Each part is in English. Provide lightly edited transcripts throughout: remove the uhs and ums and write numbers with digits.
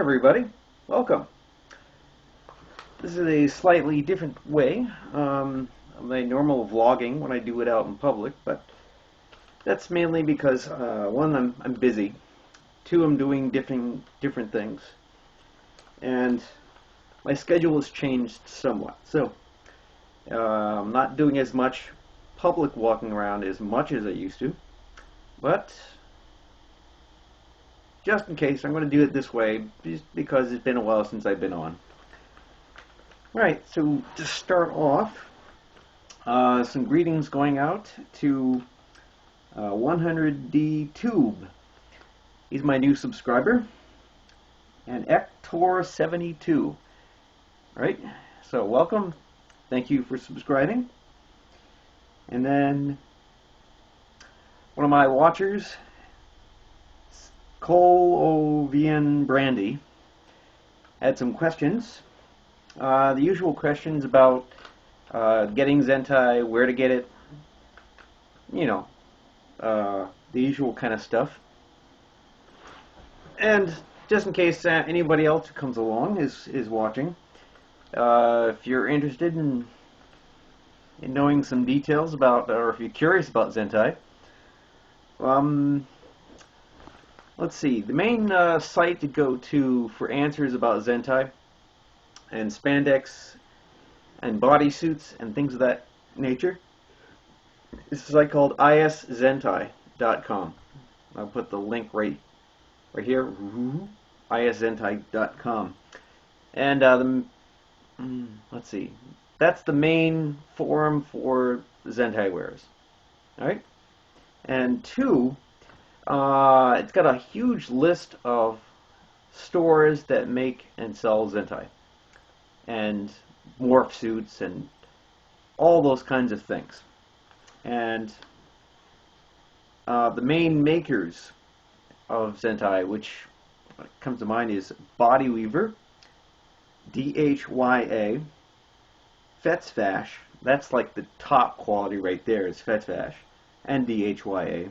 everybody, welcome. This is a slightly different way of my normal vlogging when I do it out in public, but that's mainly because one, I'm busy, two, I'm doing different things, and my schedule has changed somewhat. So I'm not doing as much public walking around as much as I used to, but just in case, I'm going to do it this way just because it's been a while since I've been on. Right, so to start off, some greetings going out to 100D Tube. He's my new subscriber. And Ector72. Right, so welcome. Thank you for subscribing. And then one of my watchers, Cole Ovian Brandy, had some questions. The usual questions about getting Zentai, where to get it, you know, the usual kind of stuff. And just in case anybody else who comes along is watching, if you're interested in knowing some details about, or if you're curious about Zentai, let's see, the main site to go to for answers about Zentai and spandex and bodysuits and things of that nature is a site called iszentai.com. I'll put the link right here, iszentai.com. And let's see, that's the main forum for Zentai wares. Alright? And two, it's got a huge list of stores that make and sell Zentai and morph suits and all those kinds of things. And the main makers of Zentai, which comes to mind, is Body Weaver, DHYA, Fetzfash. That's like the top quality right there is Fetzfash, and DHYA.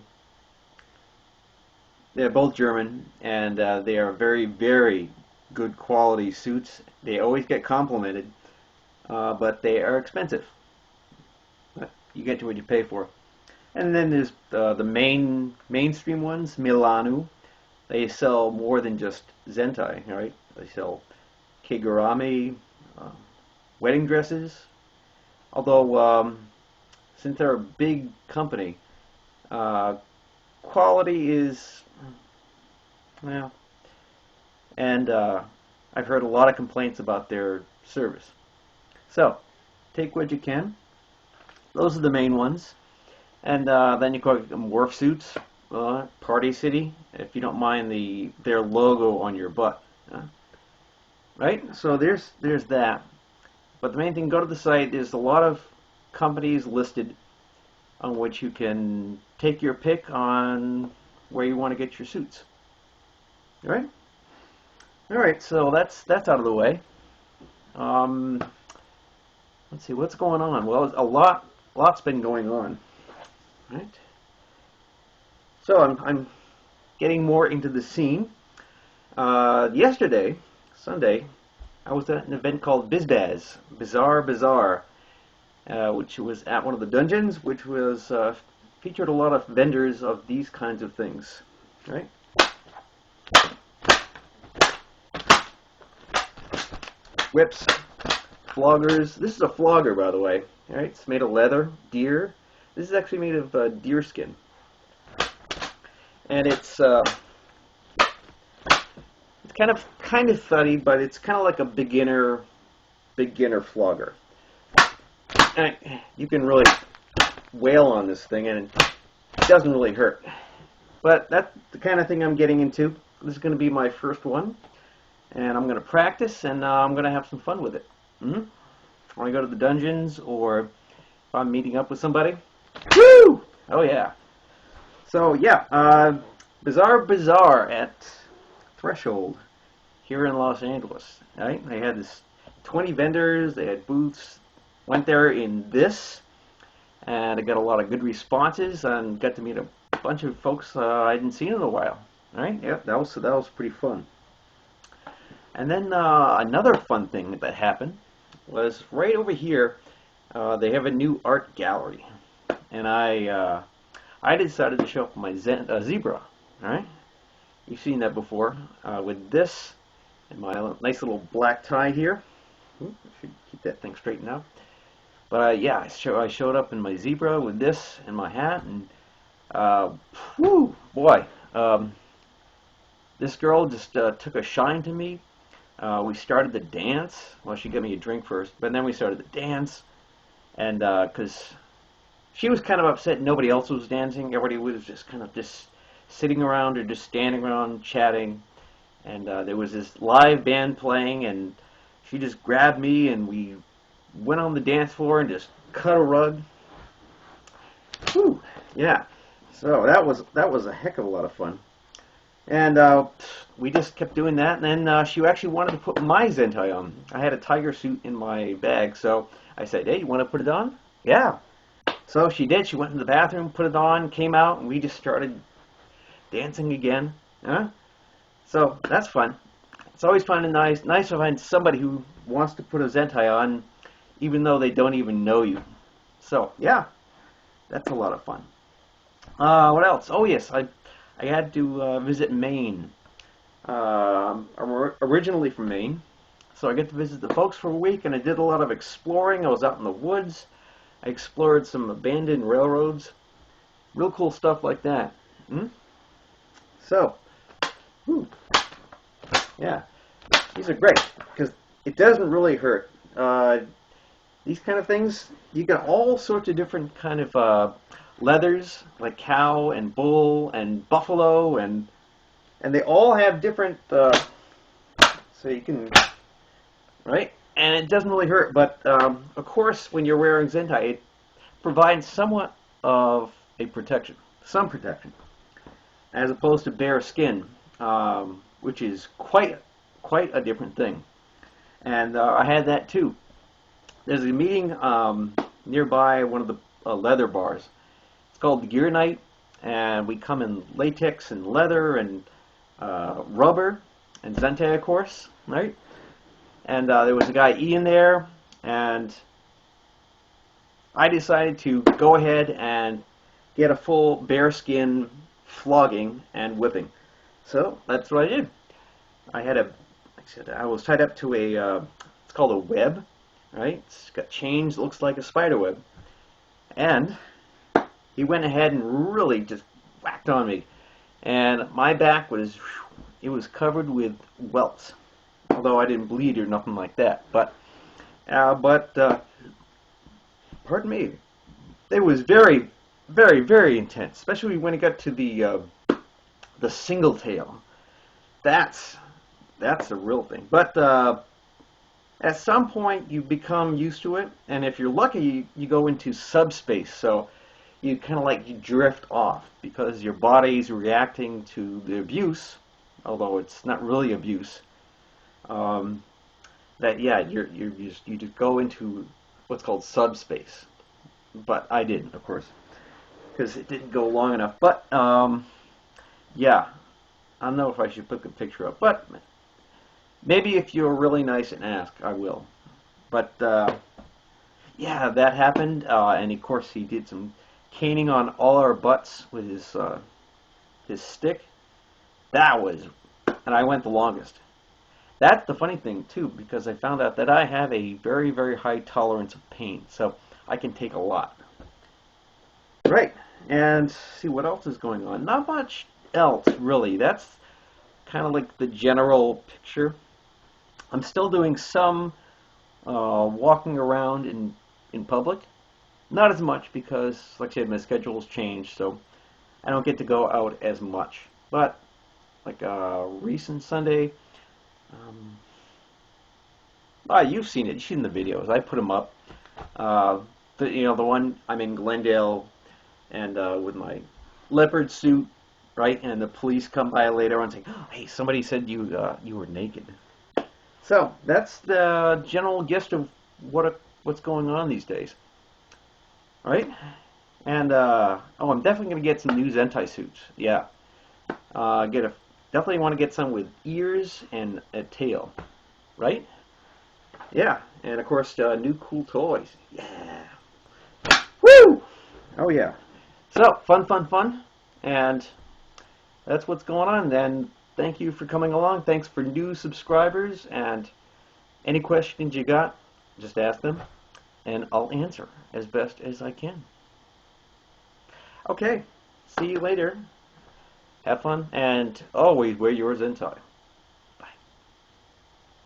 They're both German, and they are very, very good quality suits. They always get complimented, but they are expensive. But you get to what you pay for. And then there's the mainstream ones, Milanu. They sell more than just Zentai, right? They sell Kigurami, wedding dresses. Although, since they're a big company, quality is, well, and I've heard a lot of complaints about their service. So, take what you can. Those are the main ones. And then you got morph suits, Party City, if you don't mind their logo on your butt. Right? So there's that. But the main thing, go to the site. There's a lot of companies listed on which you can take your pick on where you want to get your suits. All right? Alright, so that's out of the way. Let's see, what's going on? Well, lot's been going on. Right? So I'm getting more into the scene. Yesterday, Sunday, I was at an event called BizBaz, Bizarre Bazaar, which was at one of the dungeons, which was featured a lot of vendors of these kinds of things. Right? Whips, floggers. This is a flogger, by the way. All right, it's made of leather, deer. This is actually made of deer skin, and it's kind of thuddy, but it's kind of like a beginner flogger. And you can really wail on this thing, and it doesn't really hurt. But that's the kind of thing I'm getting into. This is going to be my first one. And I'm going to practice, and I'm going to have some fun with it. When I go to the dungeons, or if I'm meeting up with somebody. Woo! Oh, yeah. So, yeah, Bizarre Bazaar at Threshold here in Los Angeles. Right? They had this 20 vendors. They had booths. Went there in this, and I got a lot of good responses, and got to meet a bunch of folks I hadn't seen in a while. All right? Yeah, that was pretty fun. And then another fun thing that happened was right over here. They have a new art gallery, and I decided to show up my zebra. All right, you've seen that before with this and my nice little black tie here. Ooh, I should keep that thing straightened out. But yeah, I showed up in my zebra with this and my hat, and whew, boy, this girl just took a shine to me. We started the dance. Well, she got me a drink first, but then we started the dance, and because she was kind of upset nobody else was dancing, everybody was just kind of just sitting around or just standing around chatting, and there was this live band playing, and she just grabbed me, and we went on the dance floor and just cut a rug. Whew, yeah. So that was a heck of a lot of fun. And we just kept doing that, and then she actually wanted to put my Zentai on. I had a tiger suit in my bag, so I said, hey, you want to put it on? Yeah. So she did. She went in the bathroom, put it on, came out, and we just started dancing again. Huh? So that's fun. It's always fun and nice to find somebody who wants to put a Zentai on, even though they don't even know you. So, yeah, that's a lot of fun. What else? Oh, yes, I had to visit Maine. I'm originally from Maine, so I get to visit the folks for a week, and I did a lot of exploring. I was out in the woods. I explored some abandoned railroads. Real cool stuff like that. So, whew, yeah, these are great, because it doesn't really hurt. These kind of things, you get all sorts of different kind of leathers, like cow and bull and buffalo, and they all have different, so you can, right? And it doesn't really hurt, but of course, when you're wearing Zentai, it provides somewhat of a protection, some protection, as opposed to bare skin, which is quite a different thing. And I had that too. There's a meeting nearby one of the leather bars. It's called the Gear Night, and we come in latex and leather and rubber and Zentai, of course, right? And there was a guy Ian there, and I decided to go ahead and get a full bearskin flogging and whipping. So that's what I did. I was tied up to a, it's called a web, right? It's got chains, looks like a spider web. And he went ahead and really just whacked on me. And my back was, it was covered with welts. Although I didn't bleed or nothing like that. But pardon me, it was very, very intense. Especially when it got to the single tail. That's the real thing. But at some point you become used to it, and if you're lucky, you go into subspace. So you kind of like you drift off because your body's reacting to the abuse, although it's not really abuse. That yeah, you just go into what's called subspace. But I didn't, of course, because it didn't go long enough. But yeah, I don't know if I should put the picture up, but maybe if you're really nice and ask, I will. But yeah, that happened, and of course he did some caning on all our butts with his stick. That was, and I went the longest. That's the funny thing too, because I found out that I have a very, very high tolerance of pain, so I can take a lot. Right, and see what else is going on. Not much else, really. That's kind of like the general picture. I'm still doing some walking around in public. Not as much because, like I said, my schedule's changed, so I don't get to go out as much. But like recent Sunday, you've seen it. You've seen the videos. I put them up. The one I'm in Glendale, and with my leopard suit, right? And the police come by later on saying, "Oh, hey, somebody said you were naked." So that's the general gist of what's going on these days, right? And I'm definitely gonna get some new Zentai suits. Yeah, definitely want to get some with ears and a tail. right? Yeah, and of course, new cool toys. Yeah. Woo! Oh yeah. So, fun, fun, fun. And that's what's going on. And thank you for coming along. Thanks for new subscribers. And any questions you got, just ask them. And I'll answer as best as I can. Okay. See you later. Have fun. And always wear yours in tie.